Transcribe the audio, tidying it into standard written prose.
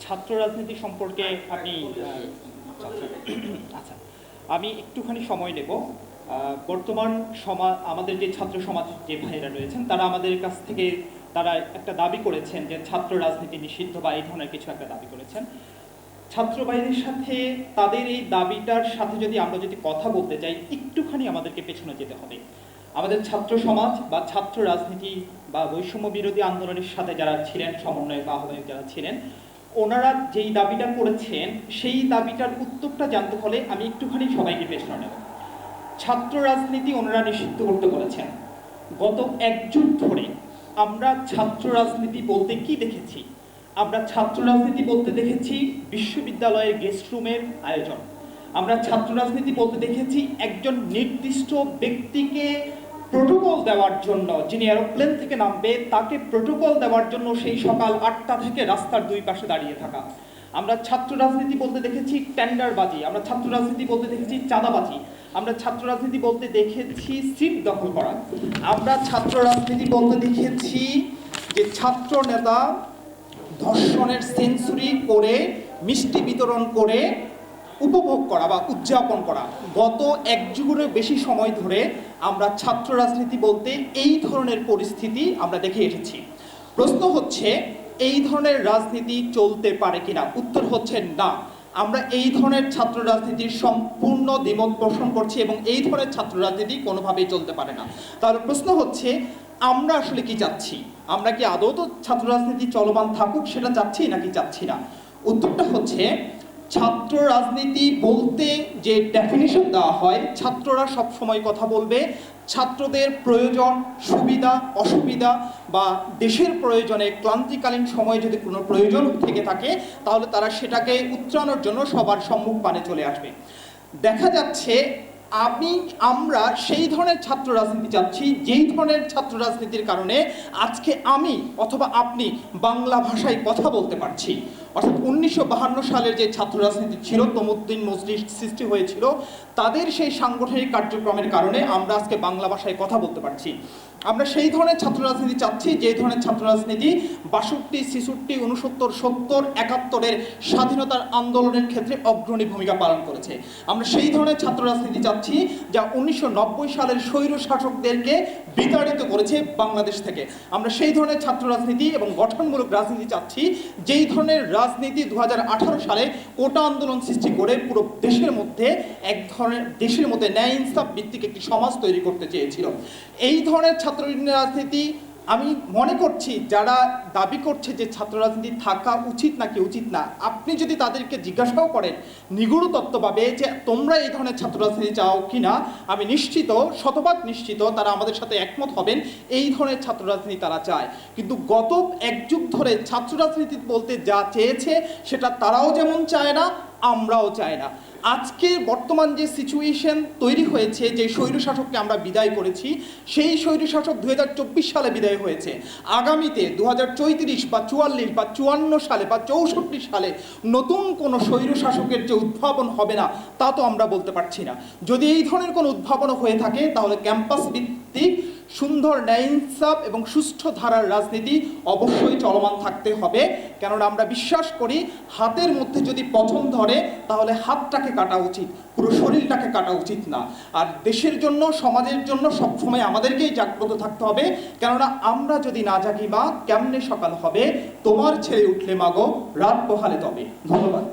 ছাত্র রাজনীতি সম্পর্কে আপনি আচ্ছা, আমি একটুখানি সময় নেব। বর্তমান আমাদের যে ছাত্র সমাজ যে ভাইয়েরা রয়েছেন তারা আমাদের কাছ থেকে তারা একটা দাবি করেছেন যে ছাত্র রাজনীতি নিষিদ্ধ বা এই ধরনের কিছু একটা দাবি করেছেন। ছাত্র ভাইদের সাথে তাদের এই দাবিটার সাথে আমরা যদি কথা বলতে চাই, একটুখানি আমাদেরকে পেছনে যেতে হবে। আমাদের ছাত্র সমাজ বা ছাত্র রাজনীতি বা বৈষম্য বিরোধী আন্দোলনের সাথে যারা ছিলেন, সমন্বয় বা আহ্বায়ক যারা ছিলেন, ওনারা যেই দাবিটা করেছেন সেই দাবিটার উত্তরটা জানতে হলে আমি একটুখানি সবাইকে পেছনে নেব। ছাত্র রাজনীতি ওনারা নিষিদ্ধ করতে বলেছেন। গত এক যুগ ধরে আমরা ছাত্র রাজনীতি বলতে কি দেখেছি? আমরা ছাত্র রাজনীতি বলতে দেখেছি বিশ্ববিদ্যালয়ের গেস্ট রুমের আয়োজন। আমরা ছাত্র রাজনীতি বলতে দেখেছি একজন নির্দিষ্ট ব্যক্তিকে প্রোটোকল দেওয়ার জন্য, যিনি এরোপ্লেন থেকে নামবে তাকে প্রোটোকল দেওয়ার জন্য সেই সকাল 8টা থেকে রাস্তার দুই পাশে দাঁড়িয়ে থাকা। আমরা ছাত্র রাজনীতি বলতে দেখেছি টেন্ডারবাজি, আমরা ছাত্র রাজনীতি বলতে দেখেছি চাঁদাবাজি, আমরা ছাত্র রাজনীতি বলতে দেখেছি সিট দখল করা, আমরা ছাত্র রাজনীতি বলতে দেখেছি যে ছাত্র নেতা ধর্ষণের সেঞ্চুরি করে মিষ্টি বিতরণ করে উপভোগ করা বা উদযাপন করা। গত এক যুগেরও বেশি সময় ধরে আমরা ছাত্র রাজনীতি বলতে এই ধরনের পরিস্থিতি আমরা দেখে এসেছি। প্রশ্ন হচ্ছে এই ধরনের রাজনীতি চলতে পারে কিনা? উত্তর হচ্ছে না। আমরা এই ধরনের ছাত্র রাজনীতির সম্পূর্ণ দ্বিমত পোষণ করছি এবং এই ধরনের ছাত্র রাজনীতি কোনোভাবেই চলতে পারে না। তাহলে প্রশ্ন হচ্ছে আমরা আসলে কি চাচ্ছি? আমরা কি আদৌ তো ছাত্র রাজনীতি চলমান থাকুক সেটা চাচ্ছি নাকি চাচ্ছি না? উত্তরটা হচ্ছে ছাত্র রাজনীতি বলতে যে ডেফিনিশন দেওয়া হয়, ছাত্ররা সব সময় কথা বলবে ছাত্রদের প্রয়োজন, সুবিধা, অসুবিধা বা দেশের প্রয়োজনে ক্লান্তিকালীন সময়ে যদি কোনো প্রয়োজন থেকে থাকে তাহলে তারা সেটাকে উত্তরানোর জন্য সবার সম্মুখপানে চলে আসবে। দেখা যাচ্ছে আমরা সেই ধরনের ছাত্র রাজনীতি চাচ্ছি যেই ধরনের ছাত্র রাজনীতির কারণে আজকে আমি অথবা আপনি বাংলা ভাষায় কথা বলতে পারছি। অর্থাৎ 1952 সালের যে ছাত্র রাজনীতি ছিল, তমুদ্দিন মজলিস সৃষ্টি হয়েছিল, তাদের সেই সাংগঠনিক কার্যক্রমের কারণে আমরা আজকে বাংলা ভাষায় কথা বলতে পারছি। আমরা সেই ধরনের ছাত্র রাজনীতি চাচ্ছি যে ধরনের ছাত্র রাজনীতি 62, 66, 69, 70, 71-এর স্বাধীনতার আন্দোলনের ক্ষেত্রে অগ্রণী ভূমিকা পালন করেছে। আমরা সেই ধরনের ছাত্র রাজনীতি চাচ্ছি যা 1990 সালের স্বৈর শাসকদেরকে বিতাড়িত করেছে বাংলাদেশ থেকে। আমরা সেই ধরনের ছাত্র রাজনীতি এবং গঠনমূলক রাজনীতি চাচ্ছি যেই ধরনের রাজনীতি 2018 সালে কোটা আন্দোলন সৃষ্টি করে পুরো দেশের মধ্যে দেশের মধ্যে ন্যায় ইনসাফ ভিত্তিক একটি সমাজ তৈরি করতে চেয়েছিল। এই ধরনের ছাত্র রাজনীতি আমি মনে করছি যারা দাবি করছে যে ছাত্র রাজনীতি থাকা উচিত নাকি উচিত না, আপনি যদি তাদেরকে জিজ্ঞাসাও করেন নিগূঢ় তত্ত্বভাবে যে তোমরা এই ধরনের ছাত্র রাজনীতি চাও কি না, আমি নিশ্চিত, শতভাগ নিশ্চিত তারা আমাদের সাথে একমত হবেন এই ধরনের ছাত্র রাজনীতি তারা চায়। কিন্তু গত এক যুগ ধরে ছাত্র রাজনীতি বলতে যা চেয়েছে সেটা তারাও যেমন চায় না, আমরাও চাই না। আজকে বর্তমান যে সিচুয়েশন তৈরি হয়েছে, যে স্বৈরশাসককে আমরা বিদায় করেছি, সেই স্বৈরশাসক 2024 সালে বিদায় হয়েছে। আগামীতে 2034 বা 44 বা 54 সালে বা 64 সালে নতুন কোনো স্বৈরশাসকের যে উদ্ভাবন হবে না তা তো আমরা বলতে পারছি না। যদি এই ধরনের কোনো উদ্ভাবন হয়ে থাকে তাহলে ক্যাম্পাস ভিত্তিক সুন্দর ন্যায় ইনসাফ এবং সুষ্ঠু ধারার রাজনীতি অবশ্যই চলমান থাকতে হবে। কেননা আমরা বিশ্বাস করি হাতের মধ্যে যদি পছন্দ ধরে তাহলে হাতটাকে কাটা উচিত, পুরো শরীরটাকে কাটা উচিত না। আর দেশের জন্য, সমাজের জন্য সবসময় আমাদেরকেই জাগ্রত থাকতে হবে। কেননা আমরা যদি না জাগি মা, কেমনে সকাল হবে? তোমার ছেলে উঠলে মাগো রাত পোহালে তবে। ধন্যবাদ।